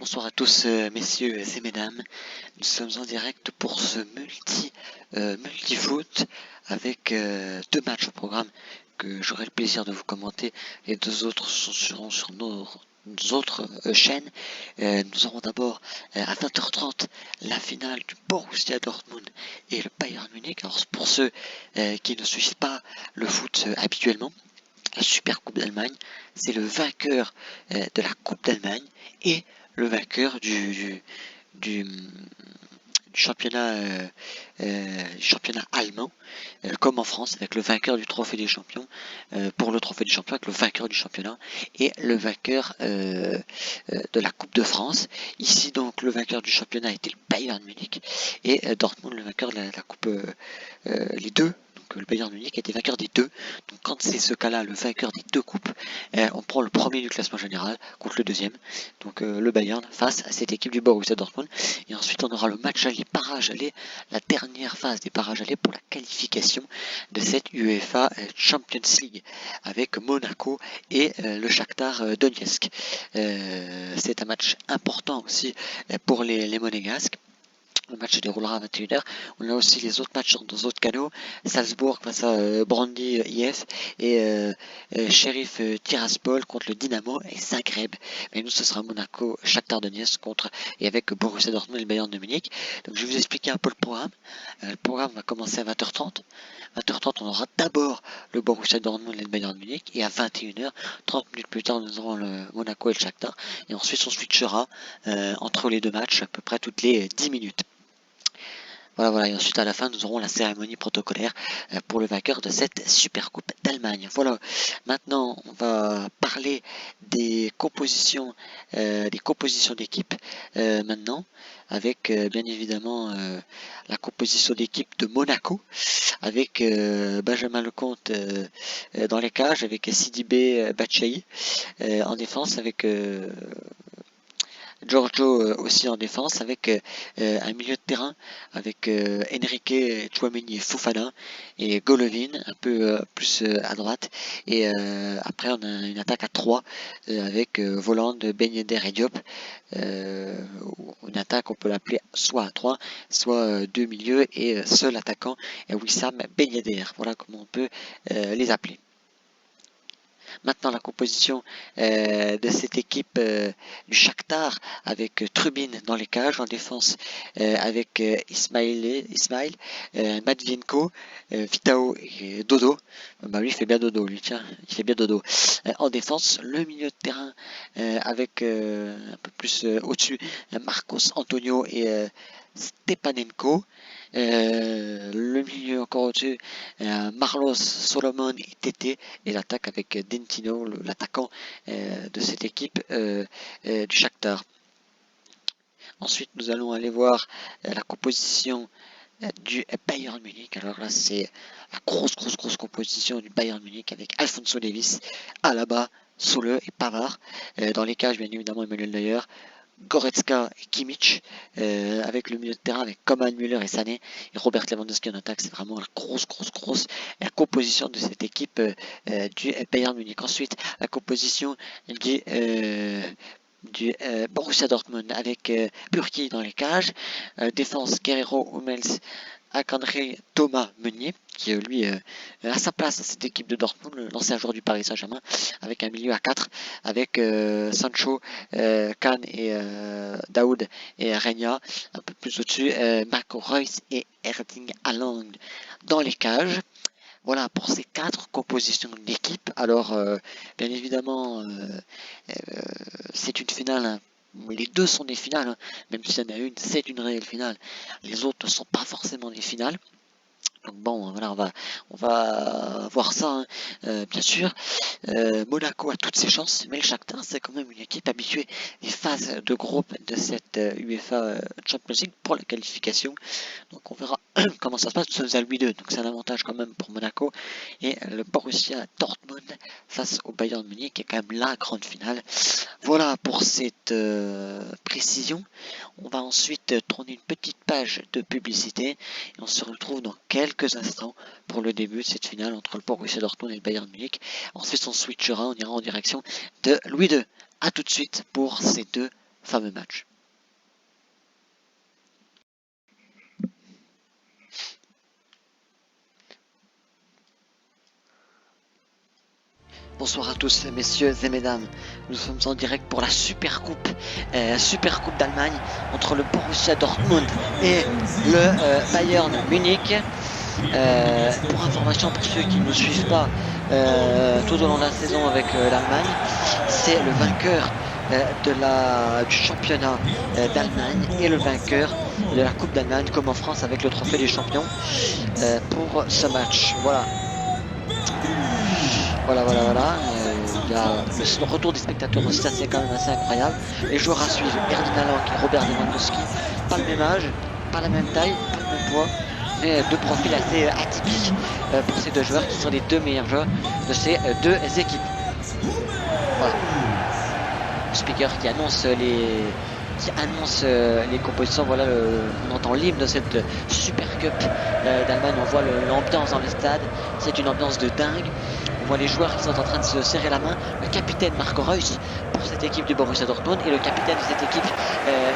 Bonsoir à tous, messieurs et mesdames. Nous sommes en direct pour ce multi-foot avec deux matchs au programme que j'aurai le plaisir de vous commenter. Les deux autres seront sur nos autres chaînes. Nous aurons d'abord à 20h30 la finale du Borussia Dortmund et le Bayern Munich. Alors pour ceux qui ne suivent pas le foot habituellement, la Super Coupe d'Allemagne, c'est le vainqueur de la Coupe d'Allemagne et le vainqueur du championnat allemand, comme en France, avec le vainqueur du trophée des champions, pour le trophée des champions, avec le vainqueur du championnat et le vainqueur de la Coupe de France. Ici, donc, le vainqueur du championnat était le Bayern Munich et Dortmund, le vainqueur de la Coupe, les deux. Donc, le Bayern Munich était vainqueur des deux. Donc, quand c'est ce cas-là, le vainqueur des deux coupes, on prend le premier du classement général contre le deuxième. Donc, le Bayern face à cette équipe du Borussia Dortmund. Et ensuite, on aura le match aller, barrage aller, la dernière phase des barrages aller pour la qualification de cette UEFA Champions League avec Monaco et le Shakhtar Donetsk. C'est un match important aussi pour les Monégasques. Le match se déroulera à 21h. On a aussi les autres matchs dans d'autres canaux. Salzbourg face à Brandy IF et Sheriff Tiraspol contre le Dynamo et Zagreb. Mais nous, ce sera Monaco, Shakhtar Donetsk contre et avec Borussia Dortmund et le Bayern de Munich. Donc, je vais vous expliquer un peu le programme. Le programme va commencer à 20h30. 20h30, on aura d'abord le Borussia Dortmund et le Bayern de Munich. Et à 21h, 30 minutes plus tard, nous aurons le Monaco et le Shakhtar. Et ensuite, on switchera entre les deux matchs à peu près toutes les 10 minutes. Voilà, et ensuite à la fin nous aurons la cérémonie protocolaire pour le vainqueur de cette Super Coupe d'Allemagne. Voilà, maintenant on va parler des compositions d'équipe maintenant, avec bien évidemment la composition d'équipe de Monaco, avec Benjamin Lecomte dans les cages, avec Sidibé Batshuayi en défense, avec Giorgio aussi en défense avec un milieu de terrain avec Enrique Tchouaméni et Fofana et Golovin un peu plus à droite et après on a une attaque à 3 avec Voland, Ben Yedder et Diop. Une attaque on peut l'appeler soit à 3 soit deux milieux et seul attaquant Wissam Ben Yedder. Voilà comment on peut les appeler. Maintenant la composition de cette équipe du Shakhtar avec Trubin dans les cages en défense avec Ismail, Matvienko, Vitao et Dodo. Bah lui il fait bien dodo lui, tiens, il fait bien dodo. En défense, le milieu de terrain avec un peu plus au-dessus Marcos Antonio et Stepanenko. Le milieu encore au-dessus, Marlos, Solomon et Tété, et l'attaque avec Dentino, l'attaquant de cette équipe du Shakhtar. Ensuite, nous allons aller voir la composition du Bayern Munich. Alors là, c'est la grosse composition du Bayern Munich avec Alphonso Davies, Alaba, Soule et Pavard. Dans les cages, bien évidemment, Emmanuel Neuer, Goretzka et Kimmich, avec le milieu de terrain avec Coman, Müller et Sané et Robert Lewandowski en attaque. C'est vraiment la grosse composition de cette équipe du Bayern Munich. Ensuite, la composition du Borussia Dortmund avec Burki dans les cages, défense Guerrero, Hummels, Akanji, Thomas Meunier, qui lui a sa place dans cette équipe de Dortmund, l'ancien joueur du Paris Saint-Germain, avec un milieu à 4, avec Sancho, Kahn et Daoud et Reina, un peu plus au-dessus, Marco Reus et Erling Haaland dans les cages. Voilà pour ces 4 compositions d'équipe. Alors, bien évidemment, c'est une finale. Hein. Les deux sont des finales, hein. Même s'il y en a une, c'est une réelle finale. Les autres ne sont pas forcément des finales. Donc bon, voilà, on va voir ça, hein. Bien sûr. Monaco a toutes ses chances, mais le Shakhtar, c'est quand même une équipe habituée des phases de groupe de cette UEFA Champions League pour la qualification. Donc on verra comment ça se passe. Nous sommes à Louis II, donc c'est un avantage quand même pour Monaco. Et le Borussia Dortmund face au Bayern Munich, qui est quand même la grande finale. Voilà pour cette précision. On va ensuite tourner une petite page de publicité et on se retrouve dans quelques instants pour le début de cette finale entre le Borussia Dortmund et le Bayern Munich. Ensuite on switchera, on ira en direction de Louis II. A tout de suite pour ces deux fameux match. Bonsoir à tous, messieurs et mesdames. Nous sommes en direct pour la Super Coupe d'Allemagne entre le Borussia Dortmund et le Bayern Munich. Pour information, pour ceux qui ne nous suivent pas tout au long de la saison avec l'Allemagne, c'est le vainqueur du championnat d'Allemagne et le vainqueur de la Coupe d'Allemagne, comme en France avec le trophée des champions pour ce match. Voilà. Il y a le retour des spectateurs aussi, ça c'est quand même assez incroyable. Les joueurs à suivre, Erling Haaland et Robert Lewandowski, pas le même âge, pas la même taille, pas le même poids, mais deux profils assez atypiques pour ces deux joueurs qui sont les deux meilleurs joueurs de ces deux équipes. Voilà. Le speaker qui annonce les compositions. Voilà, on entend l'hymne de cette Super Cup d'Allemagne. On voit l'ambiance dans le stade. C'est une ambiance de dingue. On voit les joueurs qui sont en train de se serrer la main. Le capitaine Marco Reus pour cette équipe du Borussia Dortmund et le capitaine de cette équipe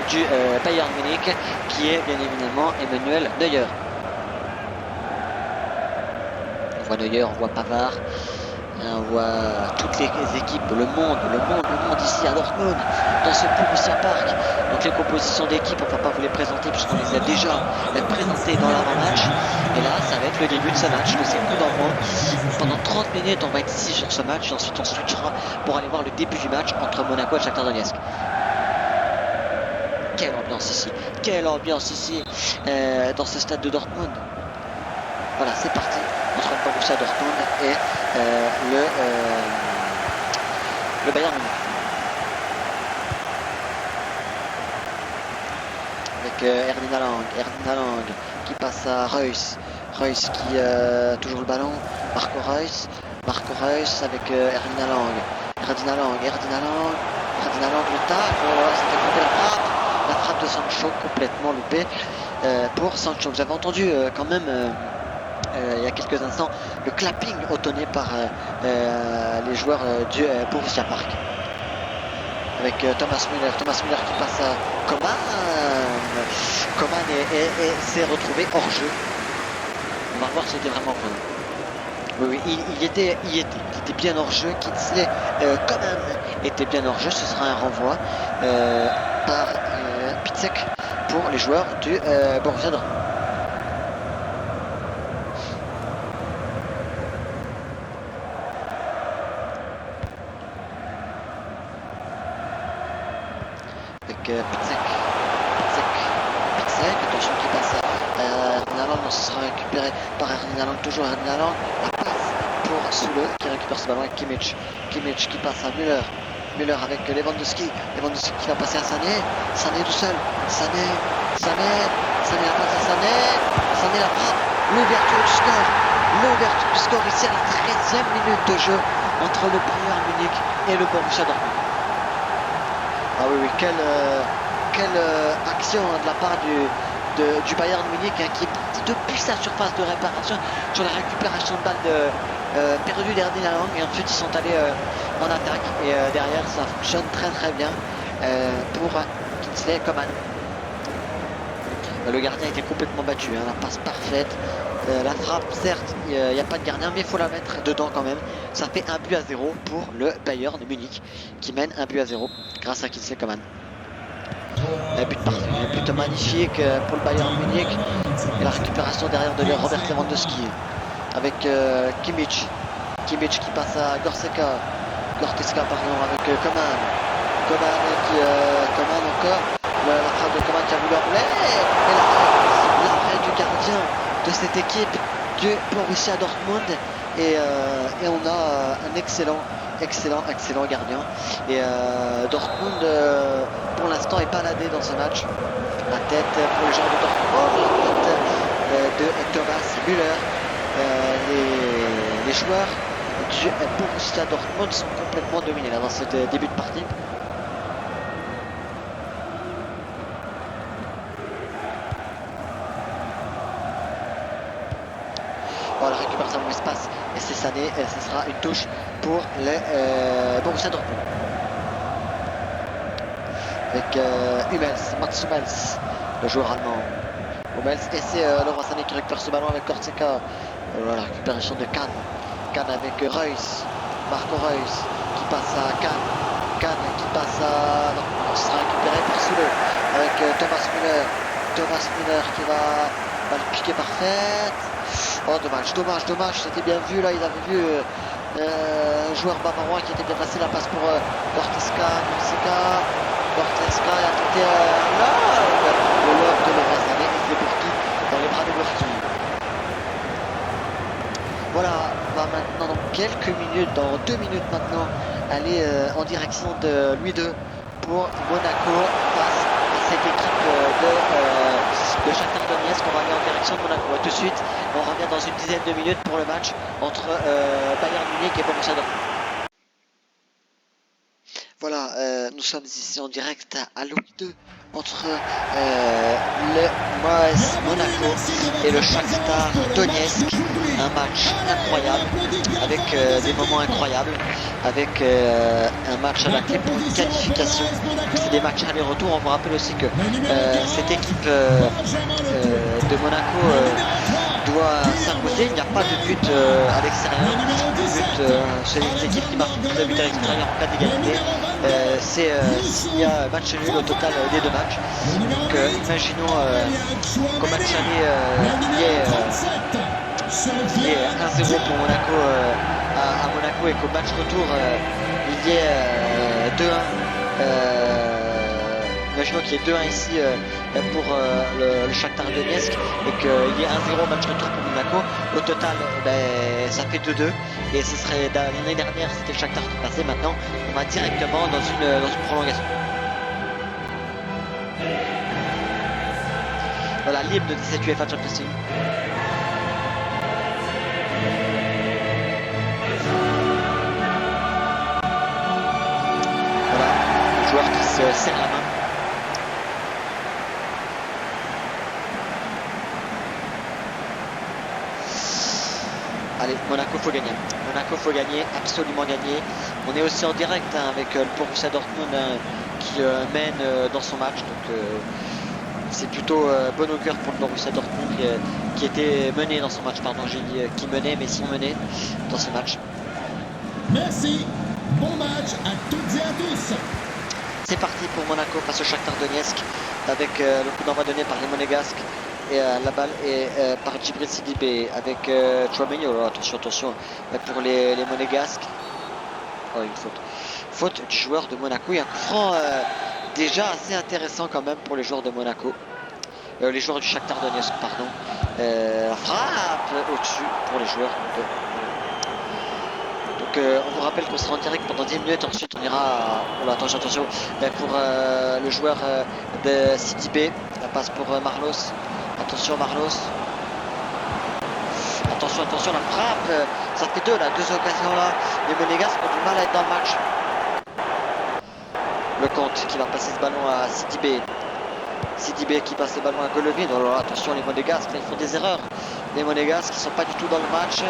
du Bayern Munich qui est bien évidemment Emmanuel Neuer. On voit Neuer, on voit Pavard. On voit toutes les équipes, le monde ici à Dortmund, dans ce Borussia Park. Donc les compositions d'équipes, on ne va pas vous les présenter puisqu'on les a déjà présentées dans l'avant-match. Et là, ça va être le début de ce match, le coup d'envoi. Pendant 30 minutes, on va être ici sur ce match. Et ensuite, on switchera pour aller voir le début du match entre Monaco et Shakhtar Donetsk. Quelle ambiance ici dans ce stade de Dortmund. Voilà, c'est parti entre le Borussia Dortmund et le Bayern Munich. Avec Erling Haaland qui passe à Reus qui toujours le ballon, Marco Reus avec Erling Haaland, le tacle, c'était coupé la frappe de Sancho complètement loupée pour Sancho. J'avais entendu quand même il y a quelques instants le clapping entonné par les joueurs du Borussia Park avec Thomas Müller qui passe à Coman et s'est retrouvé hors jeu. On va voir si c'était vraiment Coman. Oui, il était bien hors jeu. Kingsley Coman était bien hors jeu. Ce sera un renvoi par Piszczek pour les joueurs du Borussia Dortmund. Piszczek, attention qui passe à Erling Haaland, ce sera récupéré par Erling Haaland, toujours Erling Haaland, la passe pour Soule qui récupère ce ballon avec Kimmich qui passe à Müller avec Lewandowski qui va passer à Sané tout seul, Sané la passe à Sané la frappe, l'ouverture du score ici à la 13e minute de jeu entre le Bayern Munich et le Borussia Dortmund. Ah oui, quelle action de la part du Bayern Munich qui est parti depuis sa surface de réparation sur la récupération de balle perdue d'Erling Haaland et ensuite ils sont allés en attaque et derrière ça fonctionne très bien pour Kingsley Coman. Le gardien était complètement battu, la passe parfaite. La frappe, certes, il n'y a pas de gardien, mais il faut la mettre dedans quand même. Ça fait 1-0 pour le Bayern de Munich qui mène 1-0 grâce à Kingsley Coman. But magnifique pour le Bayern Munich. Et la récupération derrière de Robert Lewandowski avec Kimmich qui passe à Goretzka avec Coman encore. La frappe de Coman qui a voulu enrouler et l'arrêt du gardien de cette équipe du Borussia Dortmund et on a un excellent gardien et Dortmund pour l'instant est baladé dans ce match. La tête pour les joueurs de Dortmund, la tête de Thomas Müller. Les joueurs du Borussia Dortmund sont complètement dominés là dans ce début de partie. La récupération de l'espace et c'est Sané et ce sera une touche pour les Borussia Dortmund. avec Hummels, Mats Hummels, le joueur allemand. Hummels, et c'est Leroy Sané qui récupère ce ballon avec Corsica. La récupération de Kahn. Kahn avec Reus, Marco Reus qui passe à Kahn. Kahn qui passe à... Non, ce sera récupéré par Soule avec Thomas Müller. Thomas Müller qui va le piquer parfaite. Oh dommage, c'était bien vu là, ils avaient vu un joueur bavarois qui était bien placé, la passe pour Corsica a tenté le lob de Leroy Sané et c'est Burki dans les bras de Burki. Voilà, on va maintenant dans quelques minutes, dans 2 minutes maintenant, aller en direction de Louis II pour Monaco face à cette équipe de Shakhtar Donetsk. On va aller en direction de Monaco. Et tout de suite, on revient dans une dizaine de minutes pour le match entre Bayern Munich et Borussia Dortmund. Voilà, nous sommes ici en direct à Louis II entre le MAS Monaco et le Shakhtar Donetsk. Un match incroyable, avec des moments incroyables, avec un match à la clé pour une qualification. C'est des matchs aller-retour. On vous rappelle aussi que cette équipe de Monaco doit s'imposer. Il n'y a pas de but à l'extérieur. C'est une équipe qui marque plus de buts à l'extérieur en cas d'égalité. C'est s'il y a match nul au total des 2 matchs. Donc imaginons qu'au match aller il y ait 1-0 pour Monaco à Monaco et qu'au match retour il y ait 2-1. Imaginons qu'il y ait 2-1 ici pour le Shakhtar Donetsk et qu'il y ait 1-0 match retour pour Monaco. Au total, ça fait 2-2 et ce serait l'année dernière c'était le Shakhtar qui passait. Maintenant, on va directement dans une prolongation. Voilà, libre de cette UEFA Champions League. Voilà, le joueur qui se serre la main. Allez, Monaco faut gagner. Monaco faut gagner, absolument gagner. On est aussi en direct avec le Borussia Dortmund qui mène dans son match. Donc c'est plutôt bon augure pour le Borussia Dortmund qui était mené dans son match. Pardon, j'ai dit qui menait, mais sont menés dans ce match. Merci. Bon match à toutes et à tous. C'est parti pour Monaco face au Shakhtar Donetsk avec le coup d'envoi donné par les Monégasques. Et la balle est par Djibril Sidibé avec Chouameni. Oh, attention pour les Monégasques. Oh, une faute. Faute du joueur de Monaco. Il y a un coup franc déjà assez intéressant quand même pour les joueurs de Monaco. Les joueurs du Shakhtar Donetsk, pardon. La frappe au-dessus pour les joueurs de Donc on vous rappelle qu'on sera en direct pendant 10 minutes, ensuite on ira, attention, pour le joueur de Sidibé, la passe pour Marlos, attention, la frappe, ça fait deux occasions là, les Monégasques ont du mal à être dans le match. Le Comte qui va passer ce ballon à Sidibé qui passe le ballon à Golovin. Oh là, attention les Monégasques, ils font des erreurs. Les Monégasques qui sont pas du tout dans le match.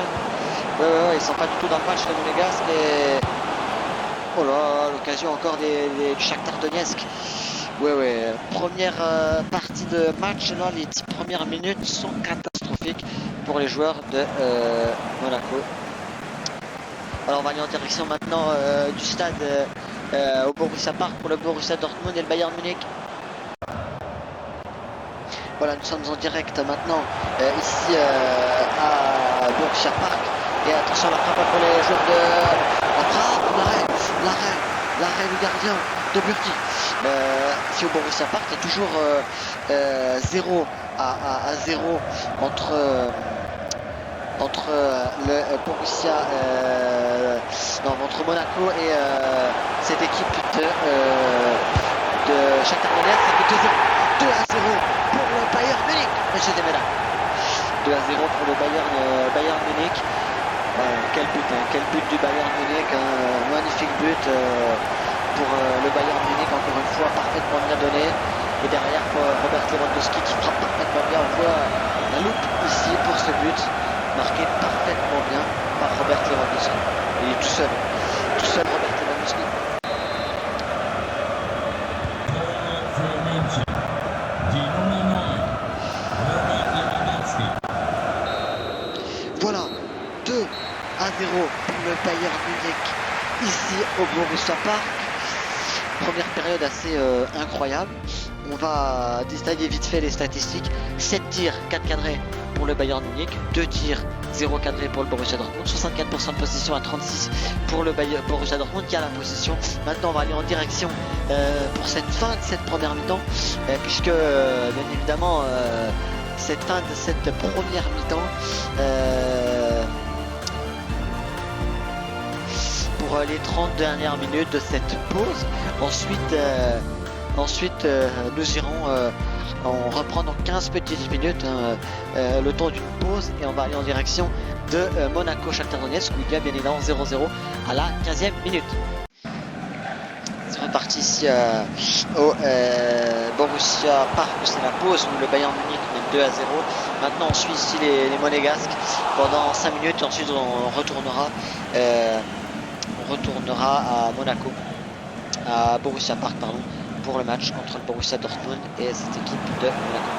Ouais, ils sont pas du tout dans le match les Monégasques. Et... oh là, l'occasion encore du Shakhtar Donetsk. Ouais. Première partie de match, là, les 10 premières minutes sont catastrophiques pour les joueurs de Monaco. Alors on va aller en direction maintenant du stade au Borussia Park pour le Borussia Dortmund et le Bayern Munich. Voilà, nous sommes en direct maintenant ici à Borussia Park. Et attention, la frappe pour les joueurs de... la frappe, l'arrêt du gardien de Burki. Ici au Borussia Park, il y a toujours 0 à 0 entre le Borussia, entre Monaco et cette équipe de Shakhtar Donetsk. Ça fait 2-0 pour le Bayern Munich, messieurs et mesdames. 2-0 pour le Bayern Munich. Quel but du Bayern Munich, un magnifique but pour le Bayern Munich, encore une fois parfaitement bien donné. Et derrière Robert Lewandowski qui frappe parfaitement bien. On voit la loupe ici pour ce but, marqué parfaitement bien par Robert Lewandowski. Il est tout seul Robert Lewandowski. Bayern Munich ici au Borussia Park. Première période assez incroyable. On va détailler vite fait les statistiques. 7 tirs, 4 cadrés pour le Bayern Munich, 2 tirs, 0 cadré pour le Borussia Dortmund, 64% de possession à 36 pour le Borussia Dortmund qui a la possession. Maintenant on va aller en direction pour cette fin de cette première mi-temps, puisque bien évidemment cette fin de cette première mi-temps pour les 30 dernières minutes de cette pause. Ensuite, nous irons on reprend dans 15 petites minutes le temps d'une pause et on va aller en direction de Monaco Shakhtar Donetsk où il y a bien évidemment 0-0 à la 15e minute. C'est reparti ici au Borussia Park, c'est la pause où le Bayern Munich mène 2-0. Maintenant on suit ici les Monégasques pendant 5 minutes et ensuite on retournera à Monaco, à Borussia Park pardon, pour le match entre le Borussia Dortmund et cette équipe de Monaco.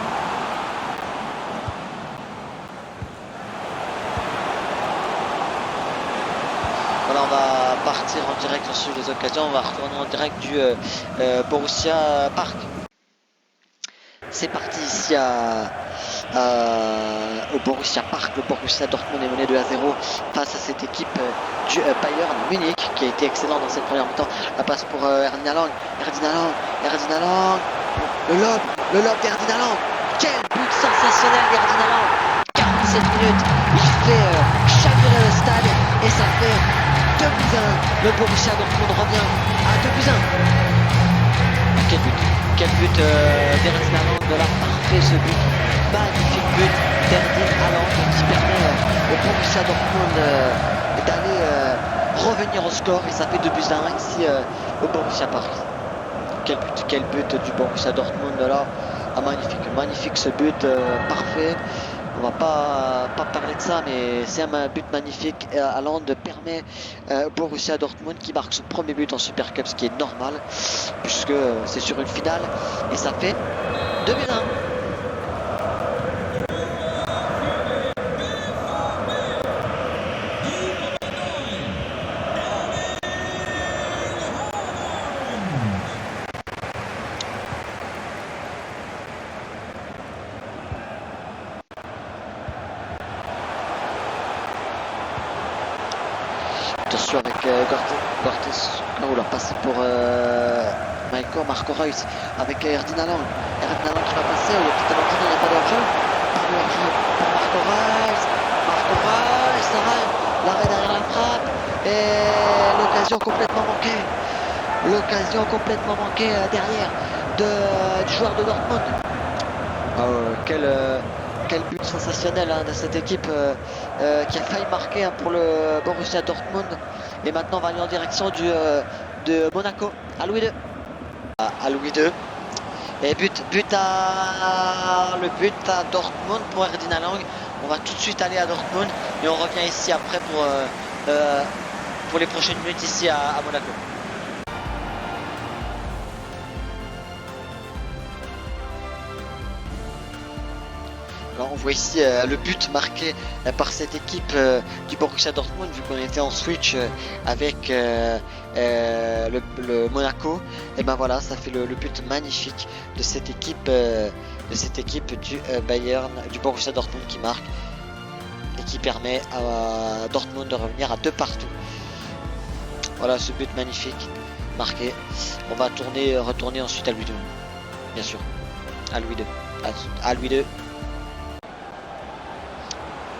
Voilà, on va partir en direct sur les occasions, on va retourner en direct du Borussia Park. C'est parti ici au Borussia Park. Le Borussia Dortmund est mené 2-0 face à cette équipe du Bayern Munich qui a été excellent dans cette première mi-temps. La passe pour Erling Haaland. Le lob d'Erling Haaland. Quel but sensationnel d'Erling Haaland. 47 minutes, il fait chavirer le stade et ça fait 2-1. Le Borussia Dortmund revient à 2-1. Quel but d'Erling Haaland, de la parfait ce but. Magnifique but d'Erling Haaland qui permet au Borussia Dortmund d'aller revenir au score et ça fait 2-1 ici au Borussia Park. Quel but du Borussia Dortmund là. Ah, magnifique ce but parfait. On va pas parler de ça, mais c'est un but magnifique. Haaland permet au Borussia Dortmund qui marque son premier but en Super Cup, ce qui est normal puisque c'est sur une finale et ça fait 2-1. Attention avec Gortes, on l'a passé pour Marco Reus avec Erling Haaland. Erling Haaland qui va passer, il y a peut-être un il n'y a pas de hors-jeu. Pas de hors-jeu pour Marco Reus. Ça va, l'arrêt derrière la frappe et l'occasion complètement manquée derrière du joueur de Dortmund. Quel but sensationnel de cette équipe qui a failli marquer pour le Borussia Dortmund. Et maintenant on va aller en direction de Monaco à Louis II. Et le but à Dortmund pour Erling Haaland. On va tout de suite aller à Dortmund et on revient ici après pour les prochaines minutes ici à Monaco. On voit ici le but marqué par cette équipe du Borussia Dortmund, vu qu'on était en switch avec le Monaco. Et ben voilà, ça fait le but magnifique de cette équipe du Bayern, du Borussia Dortmund qui marque et qui permet à Dortmund de revenir à 2 partout. Voilà ce but magnifique marqué. On va retourner ensuite à Louis II, bien sûr, à Louis II.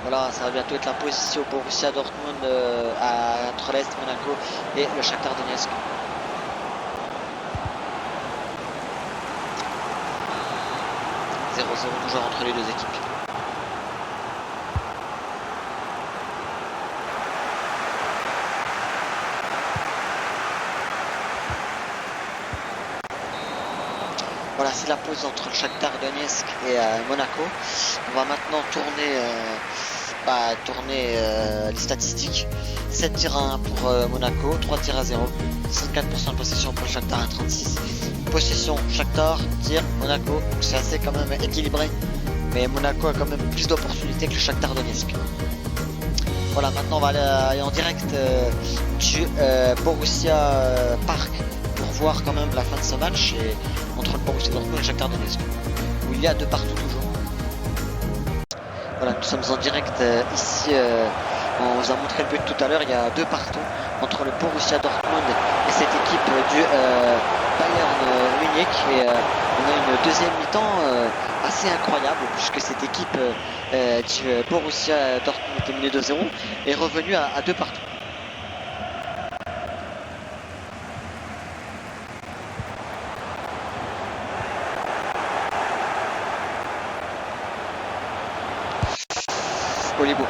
Voilà, ça va bientôt être la pause ici au Borussia Dortmund entre l'Est, Monaco et le Shakhtar Donetsk. « 0-0 toujours entre les deux équipes. Voilà, c'est la pause entre le Shakhtar Donetsk et Monaco. On va maintenant tourner les statistiques. 7 tirs à 1 pour Monaco, 3 tirs à 0, 54% de possession pour le Shakhtar à 36. Possession Shakhtar, tir Monaco, c'est assez quand même équilibré, mais Monaco a quand même plus d'opportunités que le Shakhtar Donetsk. Voilà, maintenant on va aller en direct du Borussia Park pour voir quand même la fin de ce match entre le Borussia Dortmund et le Shakhtar Donetsk, où il y a de partout toujours. Voilà, nous sommes en direct ici, on vous a montré le but tout à l'heure, il y a 2 partout entre le Borussia Dortmund et cette équipe du Bayern Munich, et on a une deuxième mi-temps assez incroyable, puisque cette équipe du Borussia Dortmund était menée 2-0 et est revenue à 2 partout. Olibo.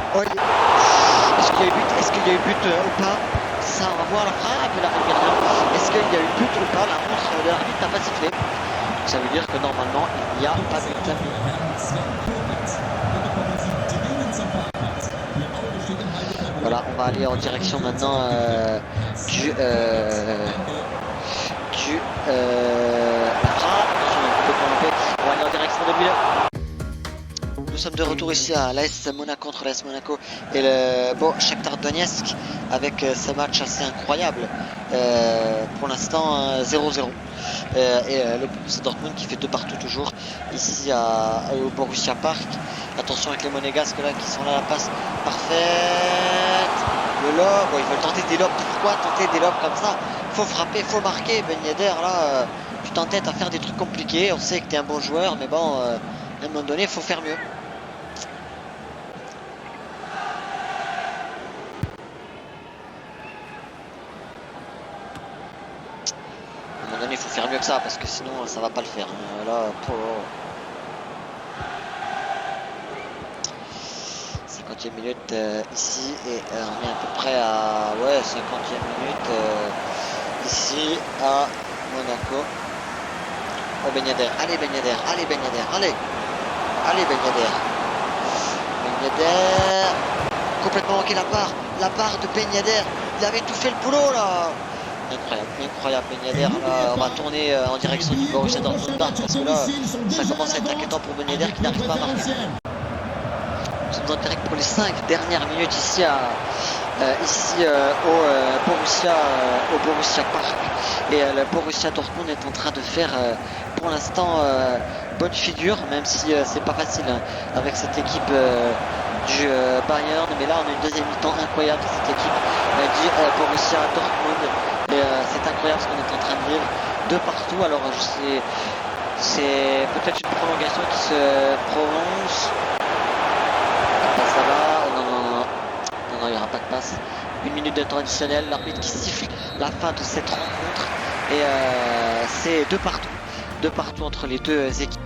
Est-ce qu'il y a eu but? Est-ce qu'il y a eu but ou pas? Ça, on va voir la frappe et la révision. Est-ce qu'il y a eu but ou pas? La montre de l'arbitre n'a pas sifflé. Ça veut dire que normalement il n'y a pas de but. Voilà, on va aller en direction maintenant du la frappe. On va aller en direction de Milan. Nous sommes de retour ici à l'AS Monaco, contre l'AS Monaco et le Shakhtar Donetsk, avec ce match assez incroyable. Pour l'instant 0-0. Et le Borussia Dortmund qui fait 2 partout toujours ici au Borussia Park. Attention avec les Monégasques là qui sont là, la passe parfaite. Le lob, ils veulent tenter des lobes. Pourquoi tenter des lobes comme ça? Faut frapper, faut marquer. Ben Yedder là, tu t'entêtes à faire des trucs compliqués. On sait que tu es un bon joueur, mais bon, à un moment donné, il faut faire mieux. Il faut faire mieux que ça, parce que sinon ça va pas le faire. Là, 50e minute ici, et on est à peu près à 50e minute ici à Monaco. Oh, Ben Yedder, allez Ben Yedder, allez Ben Yedder, allez Ben Yedder. Ben Yedder, complètement manqué la part de Ben Yedder. Il avait tout fait le boulot là. Incroyable Ben Yedder. Là, on va tourner en direction du Borussia Dortmund, parce que là, ça commence à être inquiétant pour Ben Yedder qui n'arrive pas à marquer. Nous sommes en direct pour les 5 dernières minutes ici au Borussia Park, et le Borussia Dortmund est en train de faire pour l'instant bonne figure, même si c'est pas facile avec cette équipe du Bayern, mais là on a une deuxième mi-temps incroyable de cette équipe du Borussia Dortmund, et c'est incroyable ce qu'on est en train de vivre de partout. Alors c'est peut-être une prolongation qui se prononce. Ça va, non, il n'y aura pas de passe. 1 minute de temps additionnel, l'arbitre qui siffle la fin de cette rencontre, et c'est 2 partout entre les deux équipes.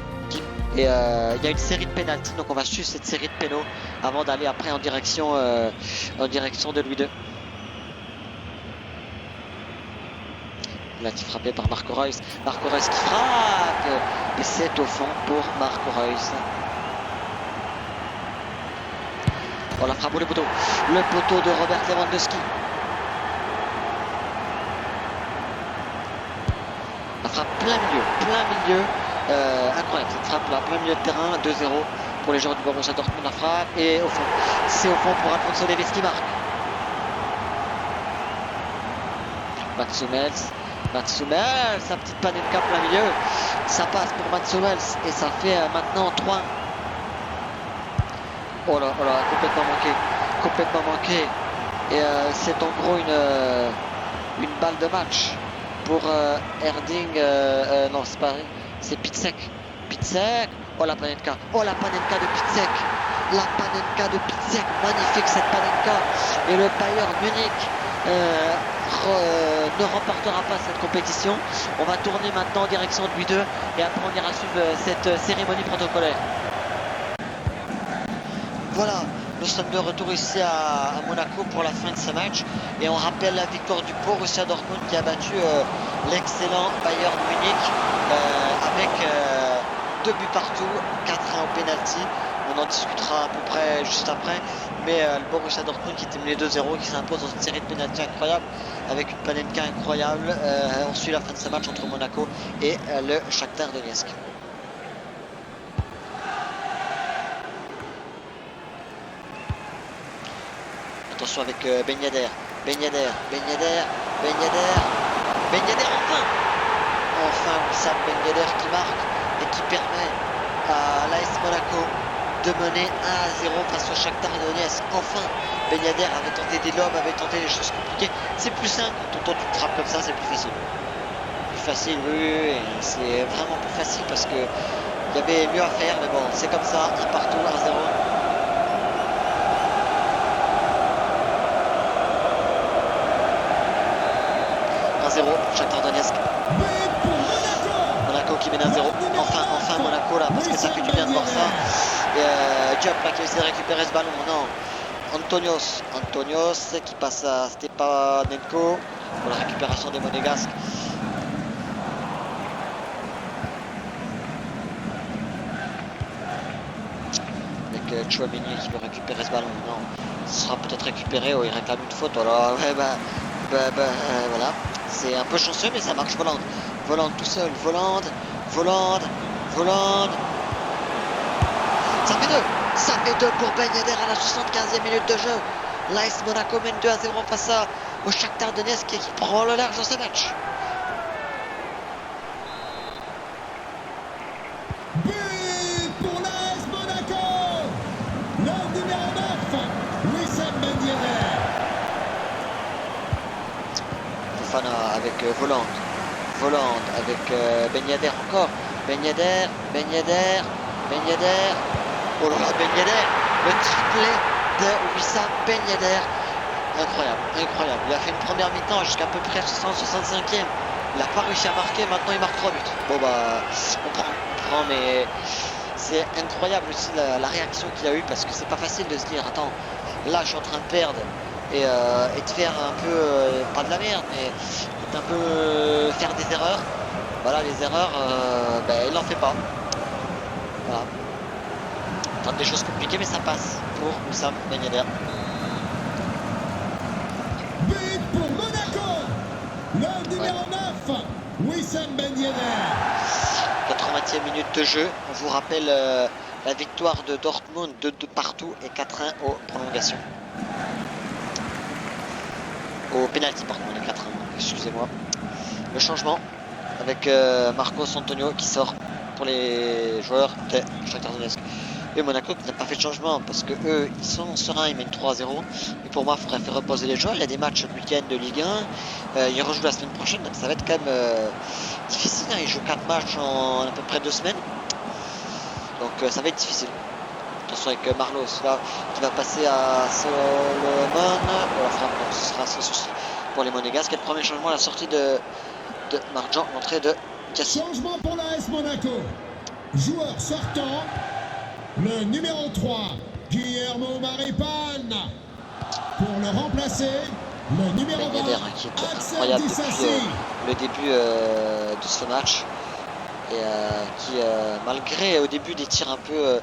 Et il y a une série de pénaltys, donc on va suivre cette série de pénaux avant d'aller après en direction de Louis II. Penalty frappé par Marco Reus. Marco Reus qui frappe, et c'est au fond pour Marco Reus. Oh, la frappe pour le poteau de Robert Lewandowski. La frappe plein milieu, incroyable cette frappe là, plein milieu de terrain, 2-0 pour les joueurs du Borussia Dortmund. La frappe, et au fond, c'est au fond pour Alphonso Davies qui marque. Mats Hummels, sa petite Panenka plein milieu, ça passe pour Mats Hummels, et ça fait maintenant 3-1. Oh là, complètement manqué. Et c'est en gros une balle de match pour Erding. Non, c'est pas, c'est Picek. Oh la Panenka de Picek. Magnifique cette Panenka. Et le Bayern Munich ne remportera pas cette compétition. On va tourner maintenant en direction de Louis II, et après on ira suivre cette cérémonie protocolaire. Voilà, nous sommes de retour ici à Monaco pour la fin de ce match, et on rappelle la victoire du Borussia Dortmund qui a battu l'excellent Bayern Munich avec 2 buts partout, 4-1 au penalty. On en discutera à peu près juste après, mais le Borussia Dortmund qui était mené 2-0, qui s'impose dans une série de penalty incroyable avec une Panenka incroyable. On suit la fin de ce match entre Monaco et le Shakhtar Donetsk. Attention avec Ben Yedder. Ben Yedder, enfin. Enfin Wissam Ben Yedder qui marque et qui permet à l'AS Monaco de mener 1-0 face au Shakhtar Donetsk. Enfin, Ben Yedder avait tenté des lobes, avait tenté des choses compliquées. C'est plus simple quand tu te frappes comme ça, c'est plus facile. Plus facile, oui, c'est vraiment plus facile parce que il y avait mieux à faire, mais bon, c'est comme ça, un partout, 1-0. 1-0, Shakhtar Donetsk. Monaco qui mène 1-0. Enfin Monaco là, parce que ça fait du bien de voir ça. Et Diop là qui essaie de récupérer ce ballon. Non. Antonios qui passe à Stepanenko pour la récupération des Monégasques. Avec Chouameni qui veut récupérer ce ballon. Non. Ce sera peut-être récupéré. Oh, il réclame une faute. Voilà. Ouais, voilà. C'est un peu chanceux, mais ça marche. Volande tout seul. Volande. Ça fait 2 pour Ben Yedder à la 75e minute de jeu. L'AS Monaco mène 2-0 face au Shakhtar Donetsk qui prend le large dans ce match. But pour l'AS Monaco. Le numéro 9, Wissam Ben Yedder. Fofana avec Volande avec Ben Yedder encore. Ben Yedder. Oh là là, Ben Yedder, le triplé de Wissam Ben Yedder. Incroyable. Il a fait une première mi-temps jusqu'à peu près 65e. Il n'a pas réussi à marquer, maintenant il marque 3 buts. Bon bah, on prend, mais c'est incroyable aussi la réaction qu'il a eue parce que c'est pas facile de se dire, attends, là je suis en train de perdre et de faire un peu, pas de la merde, mais un peu faire des erreurs. Voilà, les erreurs, il n'en fait pas. Voilà. Tente des choses compliquées, mais ça passe pour Wissam Ben Yedder. But pour Monaco. Le numéro 9, Wissam Ben Yedder. 80e minute de jeu. On vous rappelle la victoire de Dortmund 2-2 partout et 4-1 aux prolongations. Au pénalty, pardon, les 4-1, excusez-moi. Le changement avec Marcos Antonio qui sort pour les joueurs de Shakhtar Donetsk. Et Monaco qui n'a pas fait de changement parce que eux ils sont sereins, ils mènent 3-0. Et pour moi il faudrait faire reposer les joueurs. Il y a des matchs le week-end de Ligue 1. Ils rejouent la semaine prochaine, donc ça va être quand même difficile. Ils jouent 4 matchs en à peu près 2 semaines. Donc ça va être difficile. Attention avec Marlos là qui va passer à Solomon. Ce sera sans souci pour les Monégasques. Et le premier changement, la sortie de Marjan, l'entrée de Cassie. Changement pour l'AS Monaco. Joueur sortant. Le numéro 3, Guillermo Maripane. Pour le remplacer, le numéro 20, Ben Yedder qui est incroyable depuis le début de ce match. Et qui, malgré au début des tirs un peu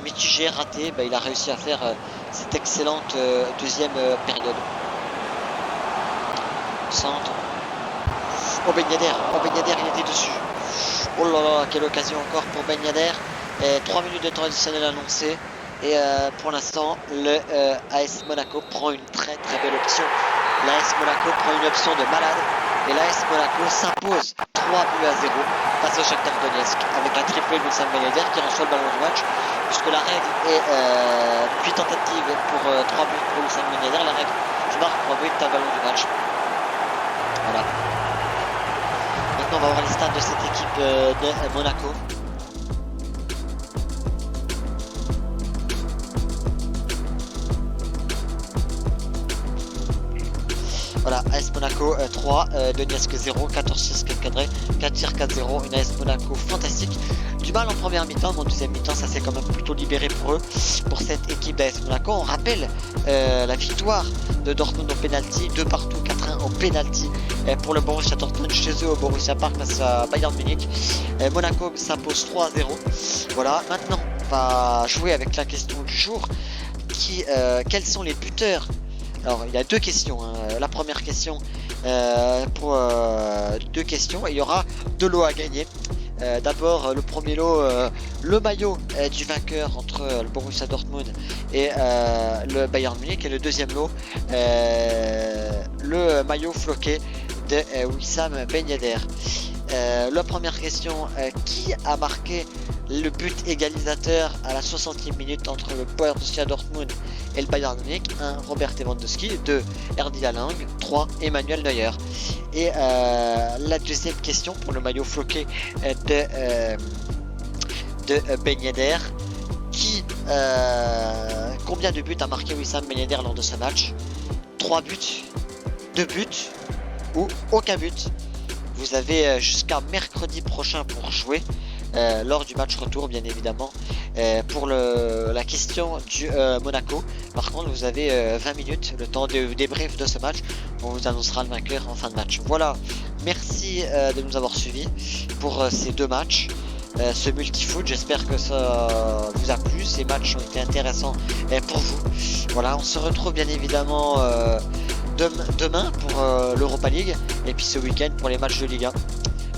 mitigés, ratés, il a réussi à faire cette excellente deuxième période. Centre. Oh Ben Yedder, il était dessus. Oh là là, quelle occasion encore pour Ben Yedder. 3 minutes de temps additionnel annoncé. Et pour l'instant, le AS Monaco prend une très belle option. L'AS Monaco prend une option de malade. Et l'AS Monaco s'impose 3-0 face au Shakhtar Donetsk avec un triplé de Wissam Ben Yedder qui reçoit le ballon du match. Puisque la règle est 8 tentatives pour 3 buts pour Wissam Ben Yedder. La règle, tu marques 3 buts, t'as le ballon du match. Voilà. Maintenant, on va voir les stats de cette équipe de Monaco. Voilà, AS Monaco 3, Donetsk 0, 14-6 cadré, 4 tirs 4-0, une AS Monaco fantastique. Du mal en première mi-temps, mais en deuxième mi-temps, ça s'est quand même plutôt libéré pour eux, pour cette équipe d'AS Monaco. On rappelle la victoire de Dortmund au penalty, 2 partout, 4-1 au penalty pour le Borussia Dortmund chez eux au Borussia Park face à Bayern Munich. Monaco s'impose 3-0. Voilà, maintenant on va jouer avec la question du jour. Quels sont les buteurs? Alors il y a 2 questions, hein. La première question pour 2 questions, et il y aura de l'eau à gagner. D'abord le premier lot, le maillot du vainqueur entre le Borussia Dortmund et le Bayern Munich, et le deuxième lot, le maillot floqué de Wissam Ben Yedder. La première question, qui a marqué le but égalisateur à la 60e minute entre le Borussia Dortmund et le Bayern Munich? 1. Robert Lewandowski. 2. Erling Haaland. 3. Emmanuel Neuer. Et la deuxième question pour le maillot floqué de Ben Yedder, combien de buts a marqué Wissam Ben Yedder lors de ce match? 3 buts, 2 buts ou aucun but? Vous avez jusqu'à mercredi prochain pour jouer, lors du match retour bien évidemment, pour la question du Monaco. Par contre vous avez 20 minutes, le temps de débrief de ce match. On vous annoncera le vainqueur en fin de match. Voilà, merci de nous avoir suivis pour ces deux matchs, ce multi-foot. J'espère que ça vous a plu, ces matchs ont été intéressants pour vous. Voilà, on se retrouve bien évidemment demain pour l'Europa League, et puis ce week-end pour les matchs de Ligue 1.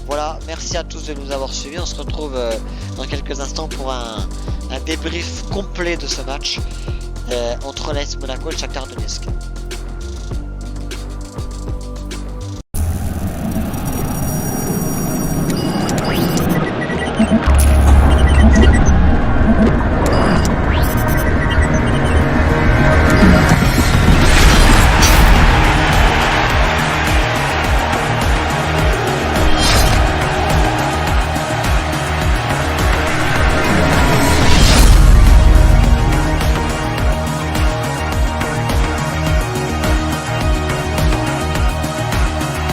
Voilà, merci à tous de nous avoir suivis. On se retrouve dans quelques instants pour un débrief complet de ce match entre l'AS Monaco et le Shakhtar Donetsk.